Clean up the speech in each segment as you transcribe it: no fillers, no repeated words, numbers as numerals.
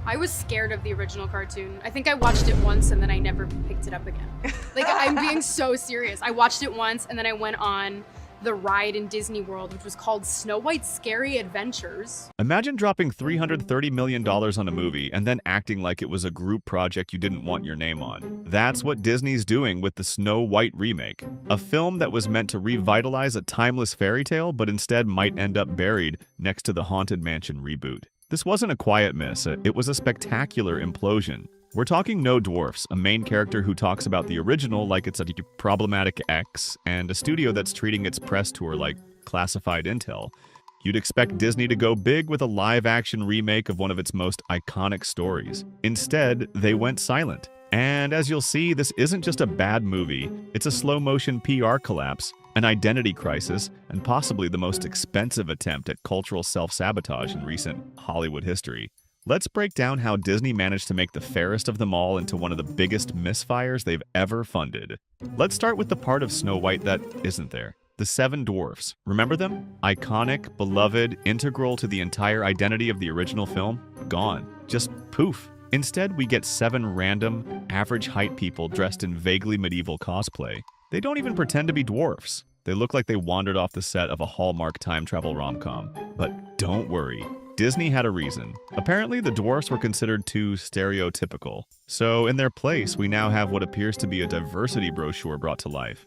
I was scared of the original cartoon. I think I watched it once and then I never picked it up again. Like, I'm being so serious. I watched it once and then I went on the ride in Disney World, which was called Snow White's Scary Adventures. Imagine dropping $330 million on a movie and then acting like it was a group project you didn't want your name on. That's what Disney's doing with the Snow White remake, a film that was meant to revitalize a timeless fairy tale but instead might end up buried next to the Haunted Mansion reboot. This wasn't a quiet miss, it was a spectacular implosion. We're talking no dwarfs, a main character who talks about the original like it's a problematic ex, and a studio that's treating its press tour like classified intel. You'd expect Disney to go big with a live-action remake of one of its most iconic stories. Instead, they went silent. And as you'll see, this isn't just a bad movie, it's a slow-motion PR collapse, an identity crisis, and possibly the most expensive attempt at cultural self-sabotage in recent Hollywood history. Let's break down how Disney managed to make the fairest of them all into one of the biggest misfires they've ever funded. Let's start with the part of Snow White that isn't there. The 7 dwarfs. Remember them? Iconic, beloved, integral to the entire identity of the original film? Gone. Just poof. Instead, we get 7 random, average-height people dressed in vaguely medieval cosplay. They don't even pretend to be dwarfs. They look like they wandered off the set of a Hallmark time travel rom-com. But don't worry. Disney had a reason. Apparently, the dwarfs were considered too stereotypical. So in their place, we now have what appears to be a diversity brochure brought to life.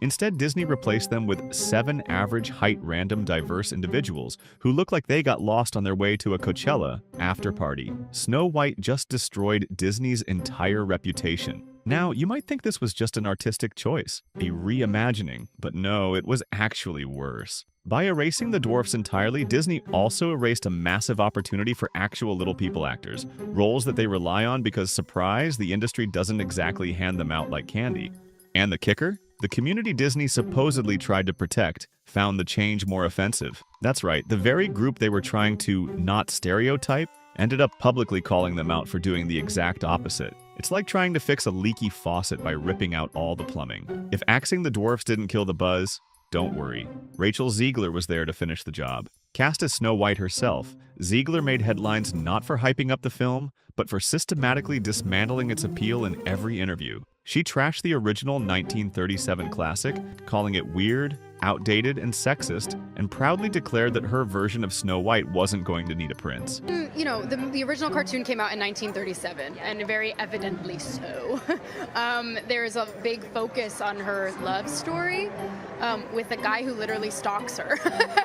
Instead, Disney replaced them with 7 average-height random diverse individuals who look like they got lost on their way to a Coachella after-party. Snow White just destroyed Disney's entire reputation. Now, you might think this was just an artistic choice, a reimagining, but no, it was actually worse. By erasing the dwarfs entirely, Disney also erased a massive opportunity for actual little people actors, roles that they rely on because, surprise, the industry doesn't exactly hand them out like candy. And the kicker? The community Disney supposedly tried to protect found the change more offensive. That's right, the very group they were trying to not stereotype ended up publicly calling them out for doing the exact opposite. It's like trying to fix a leaky faucet by ripping out all the plumbing. If axing the dwarfs didn't kill the buzz, don't worry. Rachel Zegler was there to finish the job. Cast as Snow White herself, Zegler made headlines not for hyping up the film, but for systematically dismantling its appeal in every interview. She trashed the original 1937 classic, calling it weird, outdated, and sexist, and proudly declared that her version of Snow White wasn't going to need a prince. You know, the original cartoon came out in 1937, and very evidently so. There's a big focus on her love story with a guy who literally stalks her.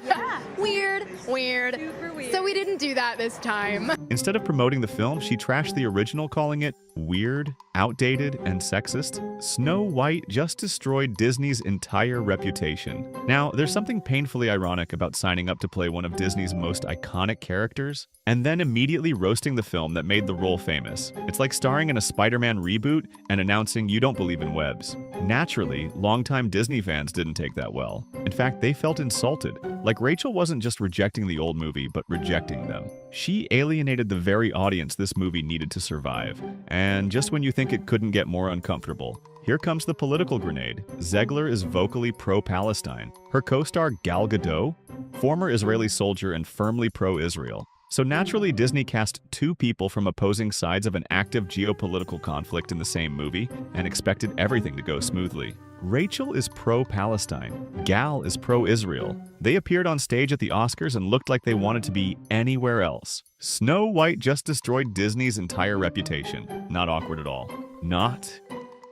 Yeah. Weird. Super weird. So we didn't do that this time. Instead of promoting the film, she trashed the original, calling it weird, outdated, and sexist. Snow White just destroyed Disney's entire reputation. Now, there's something painfully ironic about signing up to play one of Disney's most iconic characters, and then immediately roasting the film that made the role famous. It's like starring in a Spider-Man reboot and announcing you don't believe in webs. Naturally, longtime Disney fans didn't take that well. In fact, they felt insulted. Like Rachel wasn't just rejecting the old movie, but rejecting them. She alienated the very audience this movie needed to survive. And just when you think it couldn't get more uncomfortable, here comes the political grenade. Zegler is vocally pro-Palestine. Her co-star Gal Gadot, former Israeli soldier and firmly pro-Israel. So naturally, Disney cast 2 people from opposing sides of an active geopolitical conflict in the same movie and expected everything to go smoothly. Rachel is pro-Palestine. Gal is pro-Israel. They appeared on stage at the Oscars and looked like they wanted to be anywhere else. Snow White just destroyed Disney's entire reputation. Not awkward at all. Not.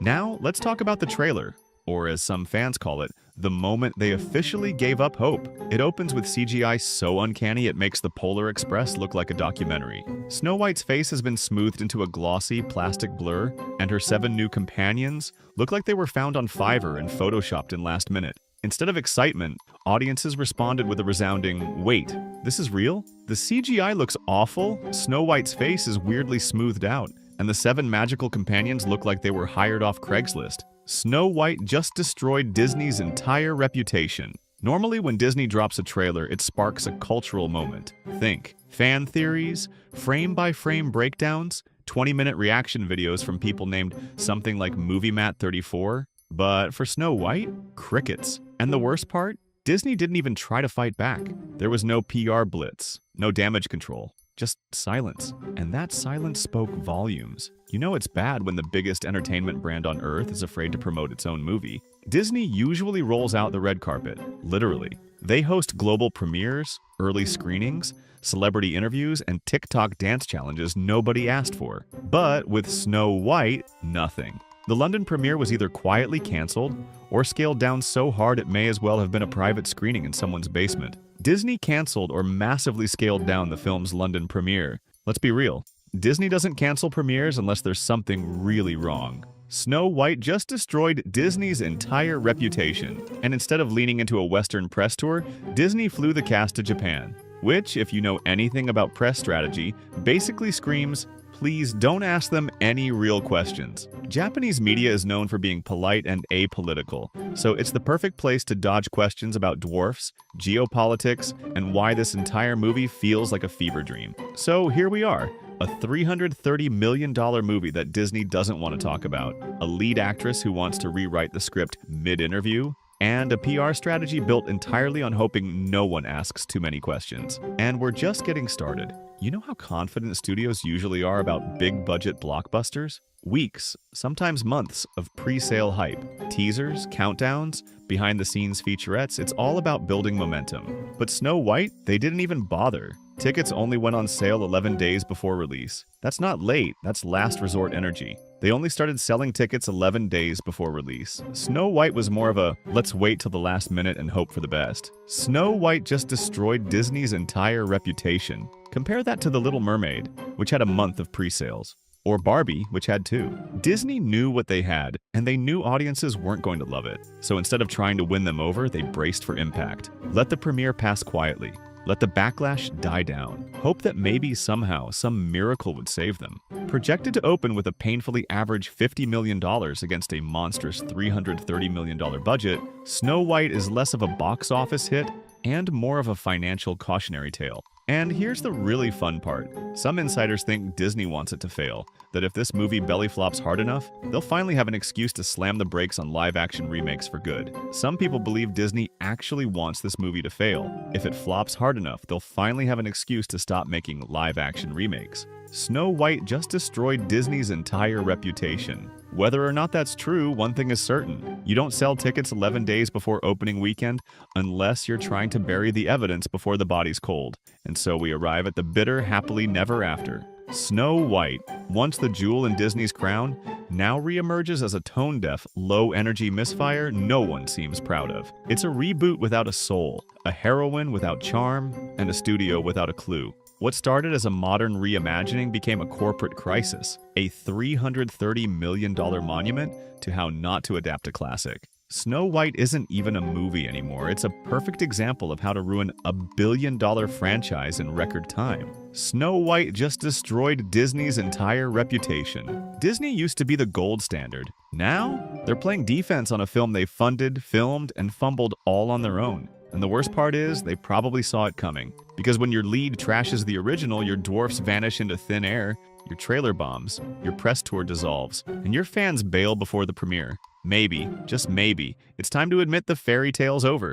Now, let's talk about the trailer, or as some fans call it, the moment they officially gave up hope. It opens with CGI so uncanny it makes the Polar Express look like a documentary. Snow White's face has been smoothed into a glossy plastic blur, and her 7 new companions look like they were found on Fiverr and photoshopped in last minute. Instead of excitement, audiences responded with a resounding, "Wait, this is real?" The CGI looks awful, Snow White's face is weirdly smoothed out, and the 7 magical companions look like they were hired off Craigslist. Snow White just destroyed Disney's entire reputation. Normally, when Disney drops a trailer, it sparks a cultural moment. Think fan theories, frame-by-frame breakdowns, 20-minute reaction videos from people named something like MovieMat34. But for Snow White, crickets. And the worst part? Disney didn't even try to fight back. There was no PR blitz, no damage control. just silence. And that silence spoke volumes. You know it's bad when the biggest entertainment brand on earth is afraid to promote its own movie. Disney usually rolls out the red carpet, literally. They host global premieres, early screenings, celebrity interviews, and TikTok dance challenges nobody asked for. But with Snow White, nothing. The London premiere was either quietly canceled or scaled down so hard it may as well have been a private screening in someone's basement. Disney canceled or massively scaled down the film's London premiere. Let's be real. Disney doesn't cancel premieres unless there's something really wrong. Snow White just destroyed Disney's entire reputation, and instead of leaning into a Western press tour, Disney flew the cast to Japan, which, if you know anything about press strategy, basically screams, please don't ask them any real questions. Japanese media is known for being polite and apolitical, so it's the perfect place to dodge questions about dwarfs, geopolitics, and why this entire movie feels like a fever dream. So here we are. A $330 million movie that Disney doesn't want to talk about, a lead actress who wants to rewrite the script mid-interview, and a PR strategy built entirely on hoping no one asks too many questions. And we're just getting started. You know how confident studios usually are about big-budget blockbusters? Weeks, sometimes months, of pre-sale hype. Teasers, countdowns, behind-the-scenes featurettes, it's all about building momentum. But Snow White, they didn't even bother. Tickets only went on sale 11 days before release. That's not late, that's last resort energy. They only started selling tickets 11 days before release. Snow White was more of a, let's wait till the last minute and hope for the best. Snow White just destroyed Disney's entire reputation. Compare that to The Little Mermaid, which had a month of pre-sales. Or Barbie, which had 2. Disney knew what they had, and they knew audiences weren't going to love it. So instead of trying to win them over, they braced for impact. Let the premiere pass quietly. Let the backlash die down. Hope that maybe somehow some miracle would save them. Projected to open with a painfully average $50 million against a monstrous $330 million budget, Snow White is less of a box office hit and more of a financial cautionary tale. And here's the really fun part. Some insiders think Disney wants it to fail, that if this movie belly flops hard enough, they'll finally have an excuse to slam the brakes on live-action remakes for good. Some people believe Disney actually wants this movie to fail. If it flops hard enough, they'll finally have an excuse to stop making live-action remakes. Snow White just destroyed Disney's entire reputation. Whether or not that's true, one thing is certain. You don't sell tickets 11 days before opening weekend unless you're trying to bury the evidence before the body's cold. And so we arrive at the bitter happily never after. Snow White, once the jewel in Disney's crown, now reemerges as a tone-deaf, low-energy misfire no one seems proud of. It's a reboot without a soul, a heroine without charm, and a studio without a clue. What started as a modern reimagining became a corporate crisis, a $330 million monument to how not to adapt a classic. Snow White isn't even a movie anymore. It's a perfect example of how to ruin a billion-dollar franchise in record time. Snow White just destroyed Disney's entire reputation. Disney used to be the gold standard. Now, they're playing defense on a film they funded, filmed, and fumbled all on their own. And the worst part is, they probably saw it coming. Because when your lead trashes the original, your dwarfs vanish into thin air, your trailer bombs, your press tour dissolves, and your fans bail before the premiere. Maybe, just maybe, it's time to admit the fairy tale's over.